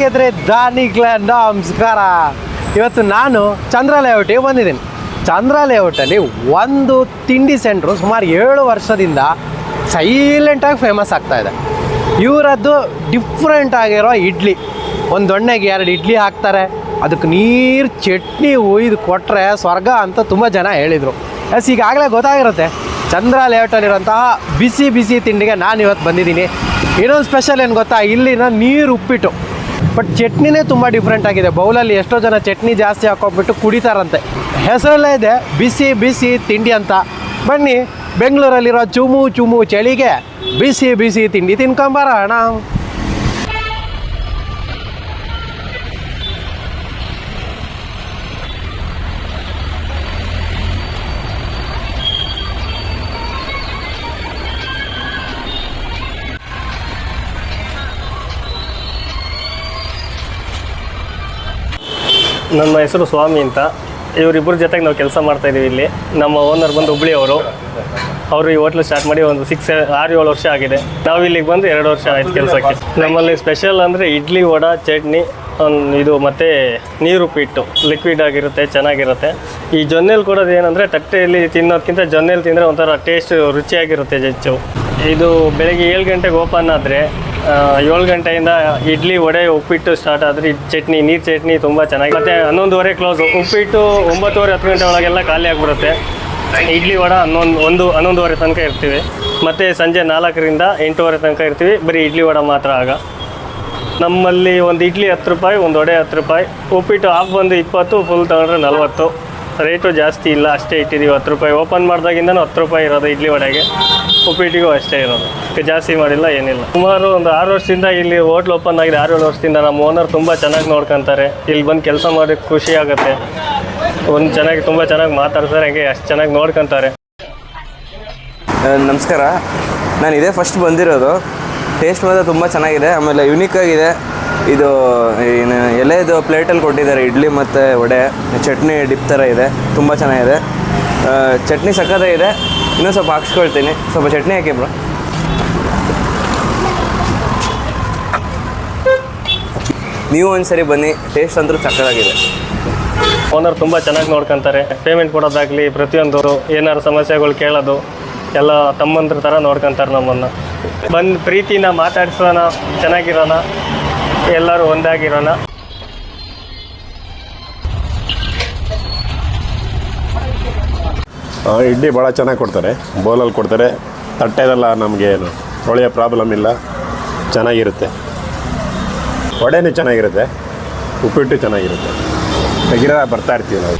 ಹಾಗಿದ್ರೆ ದಾನಿಗ್ಲ ನಮಸ್ಕಾರ. ಇವತ್ತು ನಾನು ಚಂದ್ರ ಲೇಔಟಿಗೆ ಬಂದಿದ್ದೀನಿ. ಚಂದ್ರ ಲೇಔಟಲ್ಲಿ ಒಂದು ತಿಂಡಿ ಸೆಂಟ್ರು ಸುಮಾರು 7 ವರ್ಷದಿಂದ ಸೈಲೆಂಟಾಗಿ ಫೇಮಸ್ ಆಗ್ತಾಯಿದೆ. ಇವರದ್ದು ಡಿಫ್ರೆಂಟ್ ಆಗಿರೋ ಇಡ್ಲಿ, ಒಂದು ದೊಣ್ಣೆಗೆ 2 ಇಡ್ಲಿ ಹಾಕ್ತಾರೆ, ಅದಕ್ಕೆ ನೀರು ಚಟ್ನಿ ಒಯ್ದು ಕೊಟ್ಟರೆ ಸ್ವರ್ಗ ಅಂತ ತುಂಬ ಜನ ಹೇಳಿದರು. ಈಗಾಗಲೇ ಗೊತ್ತಾಗಿರುತ್ತೆ ಚಂದ್ರ ಲೇಔಟಲ್ಲಿರೋಂತಹ ಬಿಸಿ ಬಿಸಿ ತಿಂಡಿಗೆ ನಾನು ಇವತ್ತು ಬಂದಿದ್ದೀನಿ. ಇನ್ನೊಂದು ಸ್ಪೆಷಲ್ ಏನು ಗೊತ್ತಾ, ಇಲ್ಲಿನ ನೀರು ಉಪ್ಪಿಟ್ಟು, ಬಟ್ ಚಟ್ನಿನೇ ತುಂಬ ಡಿಫ್ರೆಂಟ್ ಆಗಿದೆ. ಬೌಲಲ್ಲಿ ಎಷ್ಟೋ ಜನ ಚಟ್ನಿ ಜಾಸ್ತಿ ಹಾಕೋಬಿಟ್ಟು ಕುಡಿತಾರಂತೆ. ಹೆಸರಲ್ಲೇ ಇದೆ ಬಿಸಿ ಬಿಸಿ ತಿಂಡಿ ಅಂತ. ಬನ್ನಿ, ಬೆಂಗಳೂರಲ್ಲಿರೋ ಚುಮು ಚುಮು ಚಳಿಗೆ ಬಿಸಿ ಬಿಸಿ ತಿಂಡಿ ತಿನ್ಕೊಂಬರೋಣ. ನನ್ನ ಹೆಸರು ಸ್ವಾಮಿ ಅಂತ. ಇವರಿಬ್ಬರ ಜೊತೆಗೆ ನಾವು ಕೆಲಸ ಮಾಡ್ತಾಯಿದ್ದೀವಿ ಇಲ್ಲಿ. ನಮ್ಮ ಓನರ್ ಬಂದು ಹುಬ್ಳಿಯವರು. ಅವರು ಈ ಹೋಟ್ಲು ಸ್ಟಾರ್ಟ್ ಮಾಡಿ ಒಂದು 6-7 ವರ್ಷ ಆಗಿದೆ. ನಾವು ಇಲ್ಲಿಗೆ ಬಂದು 2 ವರ್ಷ ಆಯ್ತು ಕೆಲಸಕ್ಕೆ. ನಮ್ಮಲ್ಲಿ ಸ್ಪೆಷಲ್ ಅಂದರೆ ಇಡ್ಲಿ, ವಡೆ, ಚಟ್ನಿ, ಇದು ಮತ್ತು ನೀರುಪ್ಪಿಟ್ಟು ಲಿಕ್ವಿಡ್ ಆಗಿರುತ್ತೆ, ಚೆನ್ನಾಗಿರುತ್ತೆ. ಈ ಜೊನ್ನೆಲಿ ಕೊಡೋದು ಏನಂದರೆ ತಟ್ಟೆಯಲ್ಲಿ ತಿನ್ನೋದಕ್ಕಿಂತ ಜೊನ್ನೆಲಿ ತಿಂದರೆ ಒಂಥರ ಟೇಸ್ಟ್ ರುಚಿಯಾಗಿರುತ್ತೆ ಹೆಚ್ಚು. ಇದು ಬೆಳಗ್ಗೆ 7 ಗಂಟೆಗೆ ಓಪನ್ ಆದರೆ 7 ಗಂಟೆಯಿಂದ ಇಡ್ಲಿ, ವಡೆ, ಉಪ್ಪಿಟ್ಟು ಸ್ಟಾರ್ಟ್ ಆದರೆ ಚಟ್ನಿ, ನೀರು ಚಟ್ನಿ ತುಂಬ ಚೆನ್ನಾಗಿ. ಮತ್ತು 11:30 ಕ್ಲೋಸು. ಉಪ್ಪಿಟ್ಟು 9:30, 10 ಗಂಟೆ ಒಳಗೆಲ್ಲ ಖಾಲಿ ಆಗಿಬಿಡುತ್ತೆ. ಇಡ್ಲಿ, ವಡೆ 11:30 ತನಕ ಇರ್ತೀವಿ. ಮತ್ತು ಸಂಜೆ 4ರಿಂದ 8:30 ತನಕ ಇರ್ತೀವಿ. ಬರೀ ಇಡ್ಲಿ, ವಡೆ ಮಾತ್ರ. ಆಗ ನಮ್ಮಲ್ಲಿ ಒಂದು ಇಡ್ಲಿ 10 ರೂಪಾಯಿ, ಒಂದು ವಡೆ 10 ರೂಪಾಯಿ, ಉಪ್ಪಿಟ್ಟು ಹಾಫ್ ಬಂದು 20, ಫುಲ್ ತಗೊಂಡ್ರೆ 40. ರೇಟು ಜಾಸ್ತಿ ಇಲ್ಲ, ಅಷ್ಟೇ ಇಟ್ಟಿದ್ದೀವಿ. 10 ರೂಪಾಯಿ ಓಪನ್ ಮಾಡಿದಾಗಿಂದನೂ 10 ರೂಪಾಯಿ ಇರೋದು ಇಡ್ಲಿ, ವಡೆಗೆ. ಉಪ್ಪಿಟ್ಟಿಗೂ ಅಷ್ಟೇ ಇರೋದು, ಜಾಸ್ತಿ ಮಾಡಿಲ್ಲ, ಏನಿಲ್ಲ. ಸುಮಾರು ಒಂದು 6 ವರ್ಷದಿಂದ ಇಲ್ಲಿ ಹೋಟ್ಲ್ ಓಪನ್ ಆಗಿದೆ. 6-7 ವರ್ಷದಿಂದ ನಮ್ಮ ಓನರ್ ತುಂಬ ಚೆನ್ನಾಗಿ ನೋಡ್ಕೊತಾರೆ. ಇಲ್ಲಿ ಬಂದು ಕೆಲಸ ಮಾಡೋಕ್ಕೆ ಖುಷಿ ಆಗುತ್ತೆ. ತುಂಬ ಚೆನ್ನಾಗಿ ಮಾತಾಡ್ತಾರೆ, ಹಂಗೆ ಅಷ್ಟು ಚೆನ್ನಾಗಿ ನೋಡ್ಕೊತಾರೆ. ನಮಸ್ಕಾರ, ನಾನು ಇದೇ ಫಸ್ಟ್ ಬಂದಿರೋದು. ಟೇಸ್ಟ್ ಮಾತ್ರ ತುಂಬ ಚೆನ್ನಾಗಿದೆ, ಆಮೇಲೆ ಯುನೀಕ್ ಆಗಿದೆ. ಇದು ಎಲೆದು ಪ್ಲೇಟಲ್ಲಿ ಕೊಟ್ಟಿದ್ದಾರೆ ಇಡ್ಲಿ ಮತ್ತು ವಡೆ, ಚಟ್ನಿ ಡಿಪ್ ಥರ ಇದೆ, ತುಂಬ ಚೆನ್ನಾಗಿದೆ. ಚಟ್ನಿ ಸಕ್ಕತ್ತಾಗಿದೆ. ಇನ್ನೂ ಸ್ವಲ್ಪ ಹಾಕ್ಸ್ಕೊಳ್ತೀನಿ, ಸ್ವಲ್ಪ ಚಟ್ನಿ ಹಾಕಿ ಬ್ರೋ. ನೀವು ಒಂದ್ಸರಿ ಬನ್ನಿ, ಟೇಸ್ಟ್ ಅಂತೂ ಸಕ್ಕತ್ತಾಗಿದೆ. ಓನರ್ ತುಂಬ ಚೆನ್ನಾಗಿ ನೋಡ್ಕೊತಾರೆ. ಪೇಮೆಂಟ್ ಕೊಡೋದಾಗಲಿ, ಪ್ರತಿಯೊಂದು ಏನಾದ್ರು ಸಮಸ್ಯೆಗಳು ಕೇಳೋದು ಎಲ್ಲ ತಮ್ಮಂದ್ರ ಥರ ನೋಡ್ಕೊತಾರೆ ನಮ್ಮನ್ನು. ಬಂದು ಪ್ರೀತಿನ ಮಾತಾಡ್ಸೋಣ, ಚೆನ್ನಾಗಿರೋಣ, ಎಲ್ಲರೂ ಒಂದಾಗಿರೋಣ. ಇಡ್ಲಿ ಭಾಳ ಚೆನ್ನಾಗಿ ಕೊಡ್ತಾರೆ, ಬೌಲಲ್ಲಿ ಕೊಡ್ತಾರೆ. ತಟ್ಟೆದೆಲ್ಲ ನಮಗೆ ಏನು ಒಳ್ಳೆಯ ಪ್ರಾಬ್ಲಮ್ ಇಲ್ಲ, ಚೆನ್ನಾಗಿರುತ್ತೆ. ವಡೆನೂ ಚೆನ್ನಾಗಿರುತ್ತೆ, ಉಪ್ಪಿಟ್ಟು ಚೆನ್ನಾಗಿರುತ್ತೆ. ರೆಗ್ಯುಲರ್ ಬರ್ತಾ ಇರ್ತೀವಿ ನಾವು.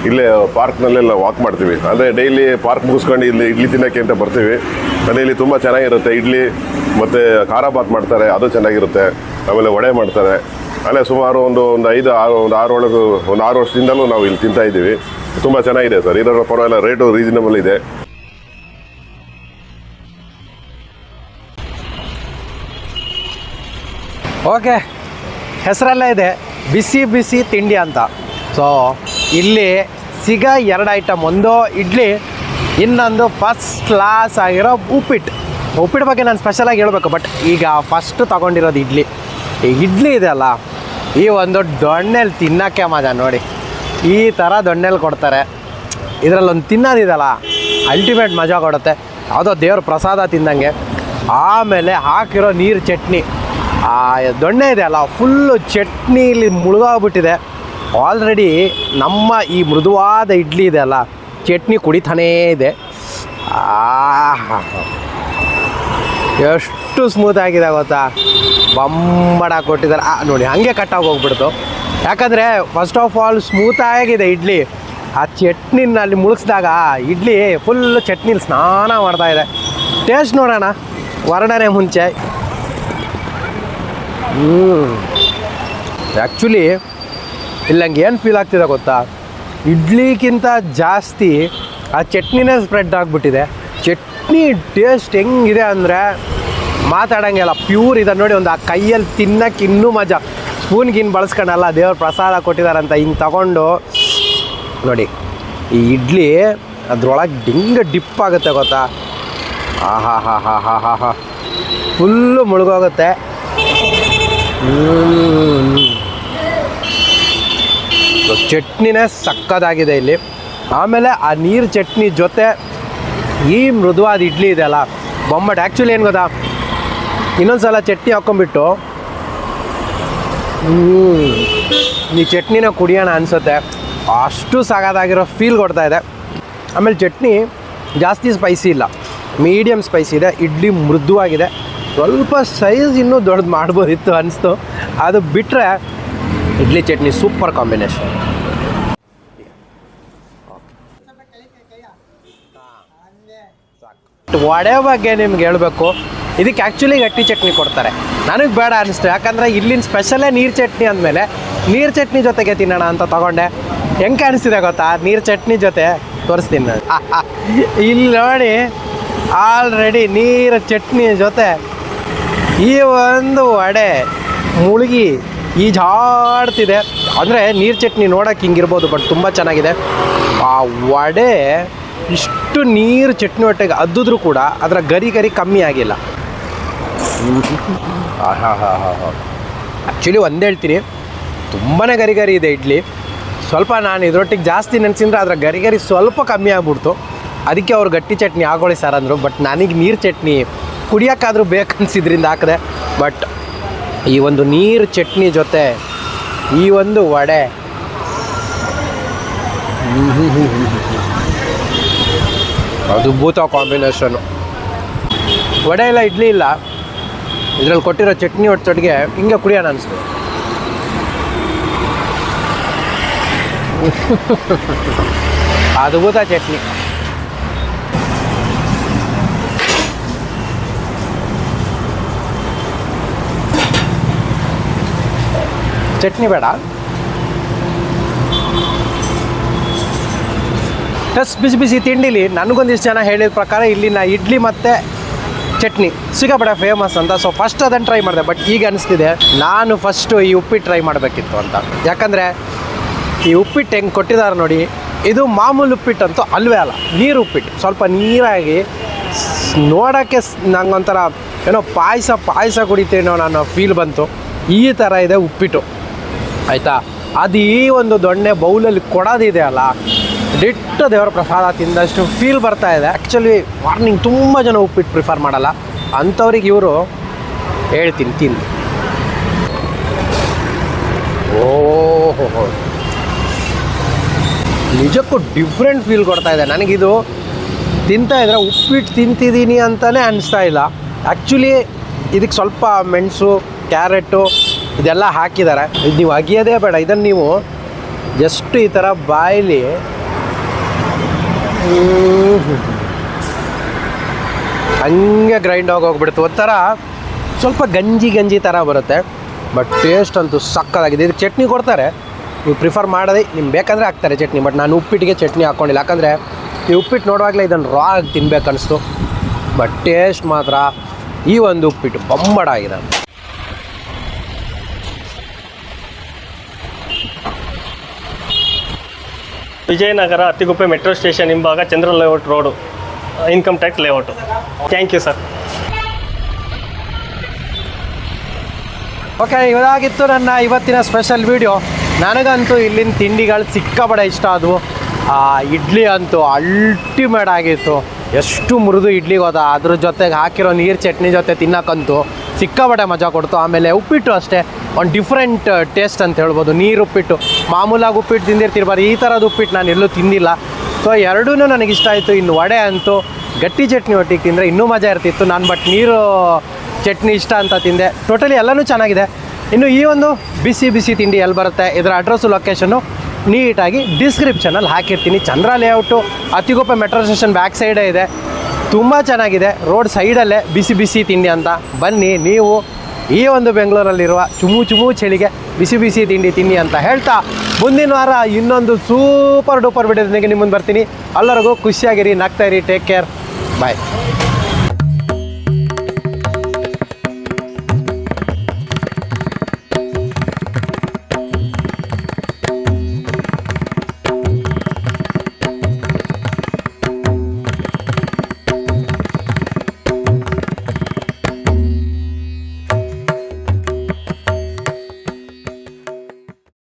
ಇಲ್ಲೇ ಪಾರ್ಕ್ನಲ್ಲೆಲ್ಲ ವಾಕ್ ಮಾಡ್ತೀವಿ. ಅಂದರೆ ಡೈಲಿ ಪಾರ್ಕ್ ಮುಗಿಸ್ಕೊಂಡು ಇಲ್ಲಿ ಇಡ್ಲಿ ತಿನ್ನೋಕ್ಕೆ ಅಂತ ಬರ್ತೀವಿ. ಅದೇ ಇಲ್ಲಿ ತುಂಬ ಚೆನ್ನಾಗಿರುತ್ತೆ. ಇಡ್ಲಿ ಮತ್ತು ಖಾರ ಬಾತ್ ಮಾಡ್ತಾರೆ, ಅದು ಚೆನ್ನಾಗಿರುತ್ತೆ. ಆಮೇಲೆ ವಡೆ ಮಾಡ್ತಾರೆ. ಅಲ್ಲೇ ಸುಮಾರು ಒಂದು 6 ವರ್ಷದಿಂದಲೂ ನಾವು ಇಲ್ಲಿ ತಿಂತಾ ಇದ್ದೀವಿ. ತುಂಬ ಚೆನ್ನಾಗಿದೆ ಸರ್, ಇರೋ ಪರವಾಗಿಲ್ಲ, ರೇಟು ರೀಸನಬಲ್ ಇದೆ. ಓಕೆ, ಹೆಸರಲ್ಲೇ ಇದೆ ಬಿಸಿ ಬಿಸಿ ತಿಂಡಿ ಅಂತ. ಸೊ ಇಲ್ಲಿ ಸಿಗ 2 ಐಟಮ್, ಒಂದು ಇಡ್ಲಿ, ಇನ್ನೊಂದು ಫಸ್ಟ್ ಕ್ಲಾಸ್ ಆಗಿರೋ ಉಪ್ಪಿಟ್ಟು ಬಗ್ಗೆ ನಾನು ಸ್ಪೆಷಲಾಗಿ ಹೇಳಬೇಕು. ಬಟ್ ಈಗ ಫಸ್ಟ್ ತೊಗೊಂಡಿರೋದು ಇಡ್ಲಿ. ಈ ಇಡ್ಲಿ ಇದೆಯಲ್ಲ, ಈ ಒಂದು ದೊಣ್ಣೆಲಿ ತಿನ್ನೋಕ್ಕೆ ಮಜಾ ನೋಡಿ. ಈ ಥರ ದೊಣ್ಣೆಲಿ ಕೊಡ್ತಾರೆ. ಇದರಲ್ಲೊಂದು ತಿನ್ನೋದಿದೆಯಲ್ಲ, ಅಲ್ಟಿಮೇಟ್ ಮಜಾ ಕೊಡುತ್ತೆ. ಯಾವುದೋ ದೇವ್ರ ಪ್ರಸಾದ ತಿಂದಂಗೆ. ಆಮೇಲೆ ಹಾಕಿರೋ ನೀರು ಚಟ್ನಿ, ಆ ದೊಣ್ಣೆ ಇದೆಯಲ್ಲ ಫುಲ್ಲು ಚಟ್ನಿಲಿ ಮುಳುಗೋಗ್ಬಿಟ್ಟಿದೆ. ಆಲ್ರೆಡಿ ನಮ್ಮ ಈ ಮೃದುವಾದ ಇಡ್ಲಿ ಇದೆಯಲ್ಲ, ಚಟ್ನಿ ಕುಡಿತಾನೇ ಇದೆ. ಎಷ್ಟು ಸ್ಮೂತಾಗಿದೆ ಗೊತ್ತಾ, ಬಂಬಡ ಕೊಟ್ಟಿದ್ದಾರೆ. ನೋಡಿ ಹಾಗೆ ಕಟ್ಟಾಗಿ ಹೋಗ್ಬಿಡ್ತು. ಯಾಕಂದರೆ ಫಸ್ಟ್ ಆಫ್ ಆಲ್ ಸ್ಮೂತಾಗಿದೆ ಇಡ್ಲಿ. ಆ ಚಟ್ನಿನಲ್ಲಿ ಮುಳುಗಿಸಿದಾಗ ಇಡ್ಲಿ ಫುಲ್ಲು ಚಟ್ನಿಲಿ ಸ್ನಾನ ಮಾಡ್ತಾಯಿದೆ. ಟೇಸ್ಟ್ ನೋಡೋಣ ವರ್ಣನೆ ಮುಂಚೆ. ಆ್ಯಕ್ಚುಲಿ ಇಲ್ಲಿ ನಂಗೆ ಏನು ಫೀಲ್ ಆಗ್ತಿದೆ ಗೊತ್ತಾ, ಇಡ್ಲಿಗಿಂತ ಜಾಸ್ತಿ ಆ ಚಟ್ನಿನೇ ಸ್ಪ್ರೆಡ್ ಆಗಿಬಿಟ್ಟಿದೆ. ಚಟ್ನಿ ಟೇಸ್ಟ್ ಹೆಂಗಿದೆ ಅಂದರೆ ಮಾತಾಡೋಂಗಿಲ್ಲ, ಪ್ಯೂರ್ ಇದೆ ನೋಡಿ. ಒಂದು ಆ ಕೈಯಲ್ಲಿ ತಿನ್ನೋಕ್ಕೆ ಇನ್ನೂ ಮಜಾ. ಸ್ಪೂನ್ಗಿನ್ ಬಳಸ್ಕೊಂಡಲ್ಲ, ದೇವ್ರ ಪ್ರಸಾದ ಕೊಟ್ಟಿದ್ದಾರಂತ ಹಿಂಗೆ ತಗೊಂಡು ನೋಡಿ ಈ ಇಡ್ಲಿ ಅದ್ರೊಳಗೆ ಡಿಂಗ್ ಡಿಪ್ ಆಗುತ್ತೆ ಗೊತ್ತಾ. ಆಹಾ ಹಾ ಹಾ ಹಾ ಹಾ ಹಾ ಫುಲ್ಲು ಮುಳುಗೋಗುತ್ತೆ. ಚಟ್ನಿನೇ ಸಕ್ಕದಾಗಿದೆ ಇಲ್ಲಿ. ಆಮೇಲೆ ಆ ನೀರು ಚಟ್ನಿ ಜೊತೆ ಈ ಮೃದುವಾದ ಇಡ್ಲಿ ಇದೆಯಲ್ಲ ಬೊಂಬಟ್. ಆ್ಯಕ್ಚುಲಿ ಏನು ಗೊತ್ತಾ, ಇನ್ನೊಂದು ಸಲ ಚಟ್ನಿ ಹಾಕ್ಕೊಂಬಿಟ್ಟು ಈ ಚಟ್ನಿನ ಕುಡಿಯೋಣ ಅನಿಸುತ್ತೆ, ಅಷ್ಟು ಸಾಕಾಗಿರೋ ಫೀಲ್ ಕೊಡ್ತಾ ಇದೆ. ಆಮೇಲೆ ಚಟ್ನಿ ಜಾಸ್ತಿ ಸ್ಪೈಸಿ ಇಲ್ಲ, ಮೀಡಿಯಮ್ ಸ್ಪೈಸಿ ಇದೆ. ಇಡ್ಲಿ ಮೃದುವಾಗಿದೆ. ಸ್ವಲ್ಪ ಸೈಜ್ ಇನ್ನೂ ದೊಡ್ಡದು ಮಾಡ್ಬೋದಿತ್ತು ಅನಿಸ್ತು. ಅದು ಬಿಟ್ಟರೆ ಇಡ್ಲಿ ಚಟ್ನಿ ಸೂಪರ್ ಕಾಂಬಿನೇಷನ್. ವಡೆ ಬಗ್ಗೆ ನಿಮ್ಗೆ ಹೇಳಬೇಕು, ಇದಕ್ಕೆ ಆ್ಯಕ್ಚುಲಿ ಗಟ್ಟಿ ಚಟ್ನಿ ಕೊಡ್ತಾರೆ. ನನಗೆ ಬೇಡ ಅನಿಸ್ತು, ಯಾಕಂದರೆ ಇಲ್ಲಿನ ಸ್ಪೆಷಲೇ ನೀರು ಚಟ್ನಿ ಅಂದಮೇಲೆ ನೀರು ಚಟ್ನಿ ಜೊತೆಗೆ ತಿನ್ನೋಣ ಅಂತ ತೊಗೊಂಡೆ. ಹೆಂಗೆ ಕಾಣಿಸ್ತಿದೆ ಗೊತ್ತಾ ನೀರು ಚಟ್ನಿ ಜೊತೆ? ತೋರಿಸ್ತೀನಿ ನಾನು. ಇಲ್ಲಿ ನೋಡಿ, ಆಲ್ರೆಡಿ ನೀರು ಚಟ್ನಿ ಜೊತೆ ಈ ಒಂದು ವಡೆ ಮುಳುಗಿ ಈಜಾಡ್ತಿದೆ. ಅಂದರೆ ನೀರು ಚಟ್ನಿ ನೋಡೋಕೆ ಹಿಂಗಿರ್ಬೋದು, ಬಟ್ ತುಂಬ ಚೆನ್ನಾಗಿದೆ. ಆ ವಡೆ ಇಷ್ಟು ನೀರು ಚಟ್ನಿ ಹೊಟ್ಟೆಗೆ ಅದ್ದಿದ್ರೂ ಕೂಡ ಅದರ ಗರಿ ಕಮ್ಮಿ ಆಗಿಲ್ಲ. ಆ್ಯಕ್ಚುಲಿ ಒಂದು ಹೇಳ್ತೀನಿ, ತುಂಬಾ ಗರಿ ಇದೆ ಇಡ್ಲಿ. ಸ್ವಲ್ಪ ನಾನು ಇದರೊಟ್ಟಿಗೆ ಜಾಸ್ತಿ ನೆನೆಸಿದ್ರೆ ಅದರ ಗರಿ ಸ್ವಲ್ಪ ಕಮ್ಮಿ ಆಗ್ಬಿಡ್ತು. ಅದಕ್ಕೆ ಅವ್ರು ಗಟ್ಟಿ ಚಟ್ನಿ ಹಾಕೊಳ್ಳಿ ಸರ್ ಅಂದರು. ಬಟ್ ನನಗೆ ನೀರು ಚಟ್ನಿ ಕುಡಿಯೋಕ್ಕಾದ್ರೂ ಬೇಕನ್ಸಿದ್ರಿಂದ ಹಾಕಿದೆ. ಬಟ್ ಈ ಒಂದು ನೀರು ಚಟ್ನಿ ಜೊತೆ ಈ ಒಂದು ವಡೆ ಅದ್ಭುತ ಕಾಂಬಿನೇಷನ್ನು. ವಡೆ ಇಲ್ಲ, ಇಡ್ಲಿ ಇಲ್ಲ, ಇದರಲ್ಲಿ ಕೊಟ್ಟಿರೋ ಚಟ್ನಿ ಒಟ್ಟಿಗೆ ಹಿಂಗೆ ಕುಡಿಯೋಣ ಅನಿಸ್ತು. ಅದ್ಭುತ ಚಟ್ನಿ. ಚಟ್ನಿ ಬೇಡ, ಪ್ಲಸ್ ಬಿಸಿ ಬಿಸಿ ತಿಂಡಿಲಿ ನನಗೊಂದಿಷ್ಟು ಜನ ಹೇಳಿದ ಪ್ರಕಾರ ಇಲ್ಲಿನ ಇಡ್ಲಿ ಮತ್ತು ಚಟ್ನಿ ಸಿಕ್ಕಾಪಟ್ಟೆ ಫೇಮಸ್ ಅಂತ. ಸೊ ಫಸ್ಟ್ ಅದನ್ನು ಟ್ರೈ ಮಾಡಿದೆ. ಬಟ್ ಈಗ ಅನಿಸ್ತಿದೆ ನಾನು ಫಸ್ಟು ಈ ಉಪ್ಪಿಟ್ಟು ಟ್ರೈ ಮಾಡಬೇಕಿತ್ತು ಅಂತ. ಯಾಕಂದರೆ ಈ ಉಪ್ಪಿಟ್ಟು ಹೆಂಗೆ ಕೊಟ್ಟಿದ್ದಾರೆ ನೋಡಿ, ಇದು ಮಾಮೂಲು ಉಪ್ಪಿಟ್ಟು ಅಂತೂ ಅಲ್ವೇ ಅಲ್ಲ, ನೀರು ಉಪ್ಪಿಟ್ಟು. ಸ್ವಲ್ಪ ನೀರಾಗಿ ನೋಡೋಕ್ಕೆ ನಂಗೊಂಥರ ಏನೋ ಪಾಯಸ ಕುಡಿತೀನೋ ಅನ್ನೋ ಫೀಲ್ ಬಂತು. ಈ ಥರ ಇದೆ ಉಪ್ಪಿಟ್ಟು, ಆಯಿತಾ. ಅದು ಈ ಒಂದು ದೊಣ್ಣೆ ಬೌಲಲ್ಲಿ ಕೊಡೋದಿದೆ ಅಲ್ಲ, ಡಿಟ್ಟ ದೇವರ ಪ್ರಸಾದ ತಿಂದಷ್ಟು ಫೀಲ್ ಬರ್ತಾ ಇದೆ. ಆ್ಯಕ್ಚುಲಿ ಮಾರ್ನಿಂಗ್ ತುಂಬ ಜನ ಉಪ್ಪಿಟ್ಟು ಪ್ರಿಫರ್ ಮಾಡಲ್ಲ, ಅಂಥವ್ರಿಗೆ ಇವರು ಹೇಳ್ತೀನಿ ತಿಂದು. ಓಹೋ, ನಿಜಕ್ಕೂ ಡಿಫ್ರೆಂಟ್ ಫೀಲ್ ಕೊಡ್ತಾ ಇದೆ ನನಗಿದು. ತಿಂತಾ ಇದ್ರೆ ಉಪ್ಪಿಟ್ಟು ತಿಂತಿದ್ದೀನಿ ಅಂತಲೇ ಅನಿಸ್ತಾ ಇಲ್ಲ. ಆ್ಯಕ್ಚುಲಿ ಇದಕ್ಕೆ ಸ್ವಲ್ಪ ಮೆಣಸು, ಕ್ಯಾರೆಟು ಇದೆಲ್ಲ ಹಾಕಿದ್ದಾರೆ. ಇದು ನೀವು ಅಗಿಯೋದೇ ಬೇಡ, ಇದನ್ನು ನೀವು ಜಸ್ಟ್ ಈ ಥರ ಬಾಯಲ್ಲಿ ಹಂಗೆ ಗ್ರೈಂಡ್ ಹೋಗ್ಬಿಡುತ್ತೆ. ಒಂಥರ ಸ್ವಲ್ಪ ಗಂಜಿ ಥರ ಬರುತ್ತೆ. ಬಟ್ ಟೇಸ್ಟ್ ಅಂತೂ ಸಕ್ಕತ್ತಾಗಿದೆ. ಇದಕ್ಕೆ ಚಟ್ನಿ ಕೊಡ್ತಾರೆ, ನೀವು ಪ್ರಿಫರ್ ಮಾಡೋದೇ ನಿಮ್ಗೆ ಬೇಕಂದರೆ ಹಾಕ್ತಾರೆ ಚಟ್ನಿ. ಬಟ್ ನಾನು ಉಪ್ಪಿಟ್ಟಿಗೆ ಚಟ್ನಿ ಹಾಕ್ಕೊಂಡಿಲ್ಲ, ಯಾಕಂದರೆ ಈ ಉಪ್ಪಿಟ್ಟು ನೋಡುವಾಗಲೇ ಇದನ್ನು ರಾ ಆಗಿ ತಿನ್ಬೇಕನ್ನಿಸ್ತು. ಬಟ್ ಟೇಸ್ಟ್ ಮಾತ್ರ ಈ ಒಂದು ಉಪ್ಪಿಟ್ಟು ಬೊಂಬಡಾಗಿದೆ. ವಿಜಯನಗರ ಅತ್ತಿಗುಪ್ಪೆ ಮೆಟ್ರೋ ಸ್ಟೇಷನ್ ಹಿಂಭಾಗ Chandra layout road, income tax layout. Thank you sir. Okay, ಇದಾಗಿತ್ತು ನನ್ನ ಇವತ್ತಿನ ಸ್ಪೆಷಲ್ ವೀಡಿಯೋ. ನನಗಂತೂ ಇಲ್ಲಿನ ತಿಂಡಿಗಳು ಸಿಕ್ಕಾಪಟ್ಟೆ ಇಷ್ಟ ಆದವು. ಇಡ್ಲಿ ಅಂತೂ ಅಲ್ಟಿಮೇಟ್ ಆಗಿತ್ತು. ಎಷ್ಟು ಮೃದು ಇಡ್ಲಿ ಗೊತ್ತಾ, ಅದ್ರ ಜೊತೆಗೆ ಹಾಕಿರೋ ನೀರು ಚಟ್ನಿ ಜೊತೆ ತಿನ್ನೋಕ್ಕಂತೂ ಸಿಕ್ಕಾಪಟ್ಟೆ ಮಜಾ ಕೊಡ್ತು. ಆಮೇಲೆ ಉಪ್ಪಿಟ್ಟು ಅಷ್ಟೇ, ಒಂದು ಡಿಫ್ರೆಂಟ್ ಟೇಸ್ಟ್ ಅಂತ ಹೇಳ್ಬೋದು. ನೀರು ಉಪ್ಪಿಟ್ಟು, ಮಾಮೂಲಾಗಿ ಉಪ್ಪಿಟ್ಟು ತಿಂದಿರ್ತಿರ್ಬಾರ್ದು, ಈ ಥರದ್ದು ಉಪ್ಪಿಟ್ಟು ನಾನು ಎಲ್ಲೂ ತಿಂದಿಲ್ಲ. ಸೊ ಎರಡೂ ನನಗಿಷ್ಟ ಆಯಿತು. ಇನ್ನು ವಡೆ ಅಂತೂ ಗಟ್ಟಿ ಚಟ್ನಿ ಒಟ್ಟಿಗೆ ತಿಂದರೆ ಇನ್ನೂ ಮಜಾ ಇರ್ತಿತ್ತು. ನಾನು ಬಟ್ ನೀರು ಚಟ್ನಿ ಇಷ್ಟ ಅಂತ ತಿಂದೆ. ಟೋಟಲಿ ಎಲ್ಲನೂ ಚೆನ್ನಾಗಿದೆ. ಇನ್ನು ಈ ಒಂದು ಬಿಸಿ ಬಿಸಿ ತಿಂಡಿ ಎಲ್ಲಿ ಬರುತ್ತೆ, ಇದರ ಅಡ್ರೆಸ್ಸು ಲೊಕೇಶನ್ನು ನೀಟಾಗಿ ಡಿಸ್ಕ್ರಿಪ್ಷನಲ್ಲಿ ಹಾಕಿರ್ತೀನಿ. Chandra layout Attiguppe metro station back ಸೈಡೇ ಇದೆ. ತುಂಬ ಚೆನ್ನಾಗಿದೆ, ರೋಡ್ ಸೈಡಲ್ಲೇ ಬಿಸಿ ಬಿಸಿ ತಿಂಡಿ ಅಂತ. ಬನ್ನಿ ನೀವು ಈ ಒಂದು ಬೆಂಗಳೂರಲ್ಲಿರುವ ಚುಮು ಚಳಿಗೆ ಬಿಸಿ ಬಿಸಿ ತಿಂಡಿ ತಿನ್ನಿ ಅಂತ ಹೇಳ್ತಾ ಮುಂದಿನ ವಾರ ಇನ್ನೊಂದು ಸೂಪರ್ ಡೂಪರ್ ವಿಡಿಯೋದೊಂದಿಗೆ ನಿಮ್ಮ ಮುಂದೆ ಬರ್ತೀನಿ. ಎಲ್ಲರಿಗೂ ಖುಷಿಯಾಗಿರಿ, ನಗ್ತಾ ಇರಿ, ಟೇಕ್ ಕೇರ್, ಬಾಯ್.